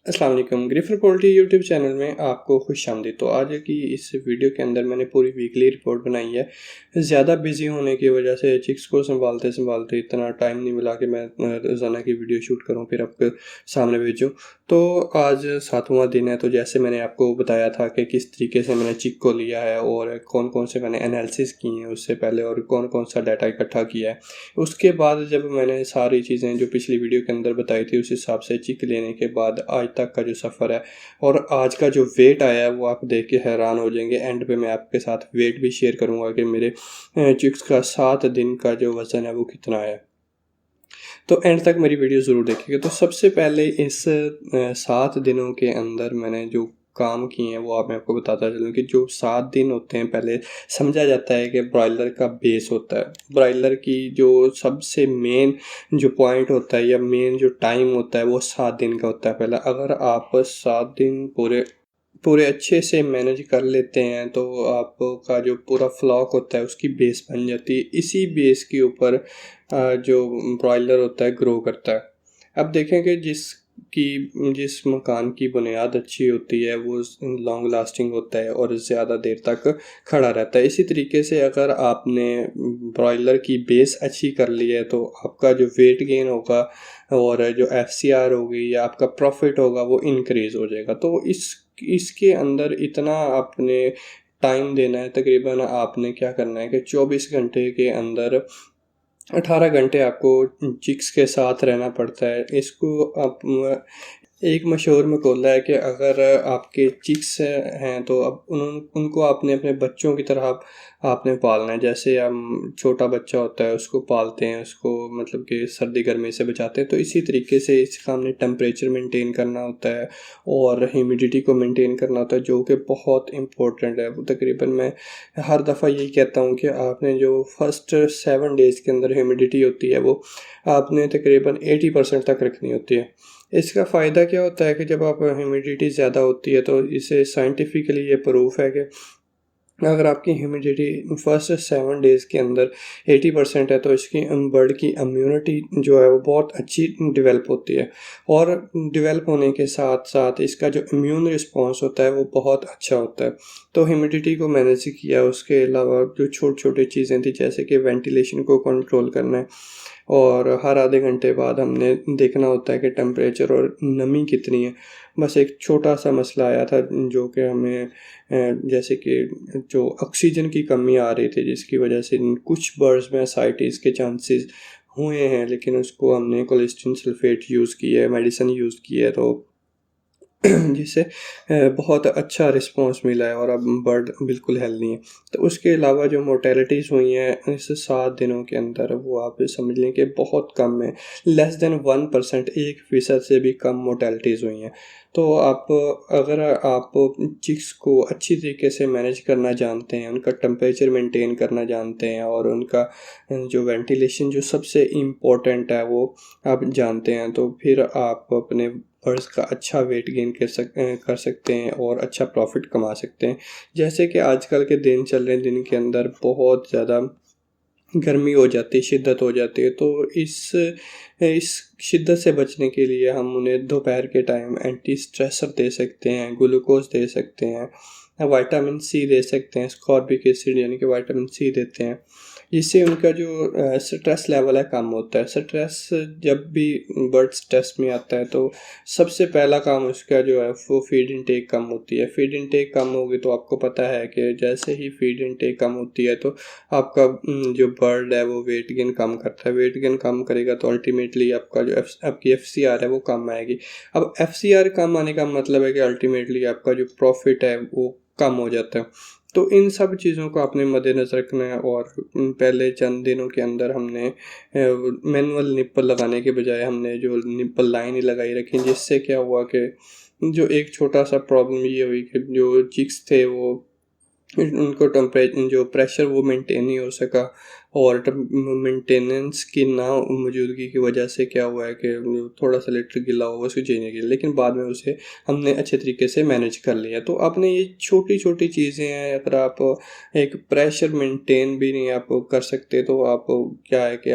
अस्सलाम वालेकुम। ग्रिफर poultry YouTube channel में आपको खुशामदीद। तो आज की इस वीडियो के अंदर मैंने पूरी वीकली रिपोर्ट बनाई है। ज़्यादा बिजी होने की वजह से चिक्स को संभालते संभालते इतना टाइम नहीं मिला कि मैं रोज़ाना की वीडियो शूट करूं फिर आपके सामने भेजूं। तो आज 7वां दिन है। तो जैसे मैंने आपको बताया था कि किस तरीके से मैंने चिक को लिया है और कौन कौन से मैंने एनालिसिस किए हैं उससे पहले और कौन कौन सा डाटा इकट्ठा किया है। उसके बाद जब मैंने सारी चीज़ें जो पिछली वीडियो के अंदर बताई थी उस हिसाब से चिक लेने के बाद आज तक का जो सफ़र है और आज का जो वेट आया है वो आप देख के हैरान हो जाएंगे। एंड पे मैं आपके साथ वेट भी शेयर करूंगा कि मेरे चिक्स का 7 दिन का जो वज़न है वो कितना है। तो एंड तक मेरी वीडियो ज़रूर देखिएगा। तो सबसे पहले इस 7 दिनों के अंदर मैंने जो काम किए हैं वो मैं आपको बताता चलूँ कि जो 7 दिन होते हैं पहले समझा जाता है कि ब्रॉयलर का बेस होता है। ब्रॉयलर की जो सबसे मेन जो पॉइंट होता है या मेन जो टाइम होता है वो 7 दिन का होता है। पहले अगर आप 7 दिन पूरे पूरे अच्छे से मैनेज कर लेते हैं तो आपका जो पूरा फ्लॉक होता है उसकी बेस बन जाती है। इसी बेस के ऊपर जो ब्रॉयलर होता है ग्रो करता है। अब देखें कि जिस मकान की बुनियाद अच्छी होती है वो लॉन्ग लास्टिंग होता है और ज़्यादा देर तक खड़ा रहता है। इसी तरीके से अगर आपने ब्रॉयलर की बेस अच्छी कर ली है तो आपका जो वेट गेन होगा और जो एफसीआर होगी या आपका प्रॉफिट होगा वो इंक्रीज़ हो जाएगा। तो इसके अंदर इतना आपने टाइम देना है। तकरीबन आपने क्या करना है कि 24 घंटे के अंदर 18 घंटे आपको चिक्स के साथ रहना पड़ता है। इसको आप एक मशहूर मकौला है कि अगर आपके चिक्स हैं तो अब उनको आपने अपने बच्चों की तरह आपने पालना है। जैसे हम छोटा बच्चा होता है उसको पालते हैं, उसको मतलब कि सर्दी गर्मी से बचाते हैं, तो इसी तरीके से इसका हमने टेम्परेचर मेंटेन करना होता है और ह्यूमिडिटी को मेंटेन करना होता है जो कि बहुत इम्पोर्टेंट है। तकरीबन मैं हर दफ़ा यही कहता हूँ कि आपने जो फर्स्ट 7 डेज़ के अंदर ह्यूमिडिटी होती है वो आपने तकरीबन 80% तक रखनी होती है। इसका फ़ायदा क्या होता है कि जब आप ह्यूमिडिटी ज़्यादा होती है तो इसे साइंटिफिकली ये प्रूफ है कि अगर आपकी ह्यूमिडिटी फर्स्ट 7 डेज़ के अंदर 80% है तो इसकी बर्ड की इम्यूनिटी जो है वो बहुत अच्छी डेवलप होती है और डेवलप होने के साथ साथ इसका जो इम्यून रिस्पॉन्स होता है वो बहुत अच्छा होता है। तो ह्यूमिडिटी को मैनेज किया, उसके अलावा जो छोटी छोटी चीज़ें थी जैसे कि वेंटिलेशन को कंट्रोल करना है और हर आधे घंटे बाद हमने देखना होता है कि टेम्परेचर और नमी कितनी है। बस एक छोटा सा मसला आया था जो कि हमें जैसे कि जो ऑक्सीजन की कमी आ रही थी जिसकी वजह से कुछ बर्ड्स में एसाइटिस के चांसेस हुए हैं, लेकिन उसको हमने कोलेस्ट्रीन सल्फेट यूज़ किया है, मेडिसिन यूज़ की है, तो जिससे बहुत अच्छा रिस्पॉन्स मिला है और अब बर्ड बिल्कुल हेल्दी हैं। तो उसके अलावा जो मोर्टेलिटीज़ हुई हैं इस 7 दिनों के अंदर वो आप समझ लें कि बहुत कम है, लेस देन 1%, 1% से भी कम मोर्टेलिटीज़ हुई हैं। तो अगर आप चिक्स को अच्छी तरीके से मैनेज करना जानते हैं, उनका टेम्परेचर मेंटेन करना जानते हैं और उनका जो वेंटिलेशन जो सबसे इम्पोर्टेंट है वो आप जानते हैं, तो फिर आप अपने बर्ड्स का अच्छा वेट गेन कर सकते हैं और अच्छा प्रॉफिट कमा सकते हैं। जैसे कि आजकल के दिन चल रहे हैं, दिन के अंदर बहुत ज़्यादा गर्मी हो जाती है, शिद्दत हो जाती है, तो इस शिद्दत से बचने के लिए हम उन्हें दोपहर के टाइम एंटी स्ट्रेसर दे सकते हैं, ग्लूकोज दे सकते हैं, विटामिन सी दे सकते हैं, स्कॉर्बिक एसिड यानी कि विटामिन सी देते हैं, जिससे उनका जो स्ट्रेस लेवल है कम होता है। स्ट्रेस जब भी बर्ड स्ट्रेस में आता है तो सबसे पहला काम उसका जो है वो फीड इनटेक कम होती है। फीड इनटेक कम होगी तो आपको पता है कि जैसे ही फीड इनटेक कम होती है तो आपका जो बर्ड है वो वेट गेन कम करता है। वेट गेन कम करेगा तो अल्टीमेटली आपका जो आपकी एफसीआर है वो कम आएगी। अब एफसीआर कम आने का मतलब है कि अल्टीमेटली आपका जो प्रॉफिट है वो कम हो जाता है। तो इन सब चीज़ों को आपने मद्देनज़र रखना है और पहले चंद दिनों के अंदर हमने मैनुअल निप्पल लगाने के बजाय हमने जो निप्पल लाइन ही लगाई रखी, जिससे क्या हुआ कि जो एक छोटा सा प्रॉब्लम ये हुई कि जो चिक्स थे वो उनको जो प्रेशर वो मेंटेन नहीं हो सका और मेंटेनेंस की ना मौजूदगी की वजह से क्या हुआ है कि थोड़ा सा लीटर गिला हुआ उसको चेंज किया, लेकिन बाद में उसे हमने अच्छे तरीके से मैनेज कर लिया। तो आपने ये छोटी छोटी चीज़ें हैं, अगर आप एक प्रेशर मेंटेन भी नहीं आप कर सकते तो आप क्या है कि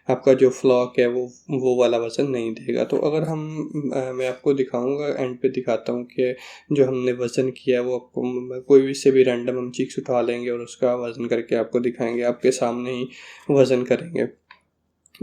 आपका जो फ्लॉक है वो वाला वज़न नहीं देगा। तो अगर मैं आपको दिखाऊंगा, एंड पे दिखाता हूँ कि जो हमने वज़न किया है वो आपको कोई भी से भी रैंडम हम चिक्स उठा लेंगे और उसका वज़न करके आपको दिखाएंगे, आपके सामने ही वज़न करेंगे।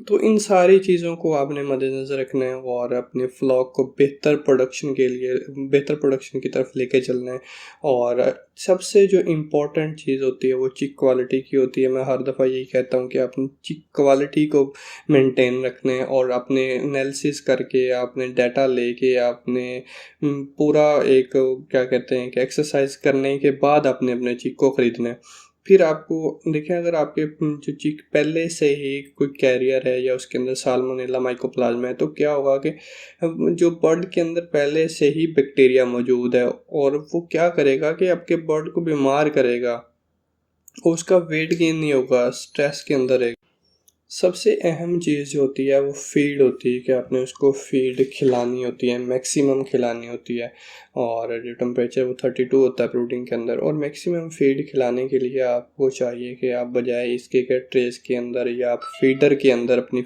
तो इन सारी चीज़ों को आपने मद्देनज़र रखना है और अपने फ्लॉग को बेहतर प्रोडक्शन की तरफ लेके चलना है। और सबसे जो इम्पोर्टेंट चीज़ होती है वो चिक क्वालिटी की होती है। मैं हर दफ़ा यही कहता हूँ कि अपनी चिक क्वालिटी को मेंटेन रखना है और आपने एनालिसिस करके, आपने डाटा लेके, आपने पूरा एक क्या कहते हैं कि एक्सरसाइज करने के बाद आपने अपने चिक को ख़रीदना है। फिर आपको देखें, अगर आपके जो चिक पहले से ही कोई कैरियर है या उसके अंदर साल्मोनेला माइकोप्लाज्मा है, तो क्या होगा कि जो बर्ड के अंदर पहले से ही बैक्टीरिया मौजूद है और वो क्या करेगा कि आपके बर्ड को बीमार करेगा और उसका वेट गेन नहीं होगा, स्ट्रेस के अंदर रहेगा। सबसे अहम चीज़ जो होती है वो फ़ीड होती है कि आपने उसको फ़ीड खिलानी होती है, मैक्सिमम खिलानी होती है। और जो टेम्परेचर वो 32 होता है ब्रूडिंग के अंदर, और मैक्सिमम फ़ीड खिलाने के लिए आपको चाहिए कि आप बजाय इसके कि ट्रेस के अंदर या आप फीडर के अंदर अपनी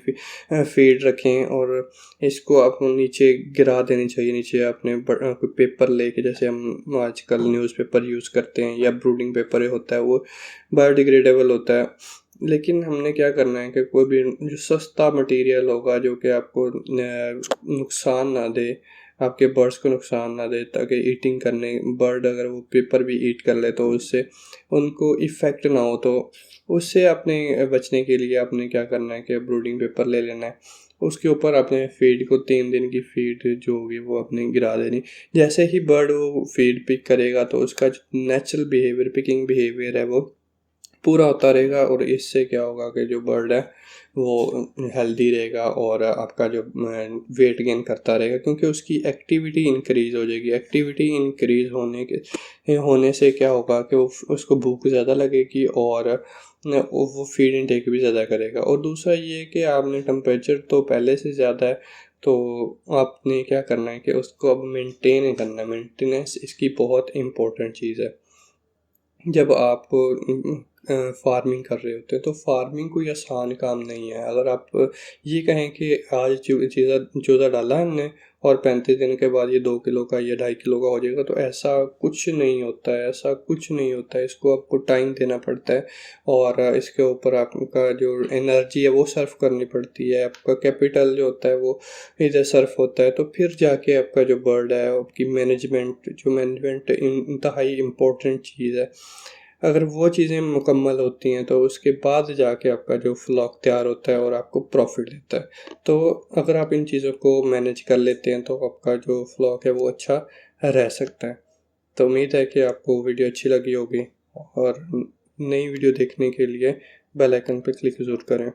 फ़ीड रखें और इसको आपको नीचे गिरा देनी चाहिए। नीचे आपने कोई पेपर लेके, जैसे हम आजकल न्यूज़पेपर यूज़ करते हैं या ब्रूडिंग पेपर होता है वो बायोडिग्रेडेबल होता है। लेकिन हमने क्या करना है कि कोई भी जो सस्ता मटेरियल होगा जो कि आपको नुकसान ना दे, आपके बर्ड्स को नुकसान ना दे, ताकि ईटिंग करने बर्ड अगर वो पेपर भी ईट कर ले तो उससे उनको इफ़ेक्ट ना हो। तो उससे अपने बचने के लिए आपने क्या करना है कि ब्रूडिंग पेपर ले लेना है, उसके ऊपर अपने फीड को 3 दिन की फीड जो होगी वो अपने गिरा देनी। जैसे ही बर्ड वो फीड पिक करेगा तो उसका जो नेचुरल बिहेवियर, पिकिंग बिहेवियर है, वो पूरा होता रहेगा और इससे क्या होगा कि जो बर्ड है वो हेल्दी रहेगा और आपका जो वेट गेन करता रहेगा, क्योंकि उसकी एक्टिविटी इंक्रीज़ हो जाएगी। एक्टिविटी इंक्रीज़ होने से क्या होगा कि वो उसको भूख ज़्यादा लगेगी और वो फीड इनटेक भी ज़्यादा करेगा। और दूसरा ये कि आपने टेम्परेचर तो पहले से ज़्यादा है तो आपने क्या करना है कि उसको अब मेंटेन करना है। मेंटेनेंस इसकी बहुत इम्पोर्टेंट चीज़ है। जब आप फार्मिंग कर रहे होते हैं तो फार्मिंग कोई आसान काम नहीं है। अगर आप ये कहें कि आज चीज़ा चूज़ा डाला हमने और 35 दिन के बाद ये 2 किलो का या 2.5 किलो का हो जाएगा, तो ऐसा कुछ नहीं होता है। ऐसा कुछ नहीं होता है, इसको आपको टाइम देना पड़ता है और इसके ऊपर आपका जो एनर्जी है वो सर्व करनी पड़ती है, आपका कैपिटल जो होता है वो इधर सर्व होता है। तो फिर जाके आपका जो बर्ड है, आपकी मैनेजमेंट इंतहाई इम्पोर्टेंट चीज़ है। अगर वो चीज़ें मुकम्मल होती हैं तो उसके बाद जाके आपका जो फ्लॉक तैयार होता है और आपको प्रॉफिट देता है। तो अगर आप इन चीज़ों को मैनेज कर लेते हैं तो आपका जो फ्लॉक है वो अच्छा रह सकता है। तो उम्मीद है कि आपको वीडियो अच्छी लगी होगी और नई वीडियो देखने के लिए बेल आइकन पर क्लिक ज़रूर करें।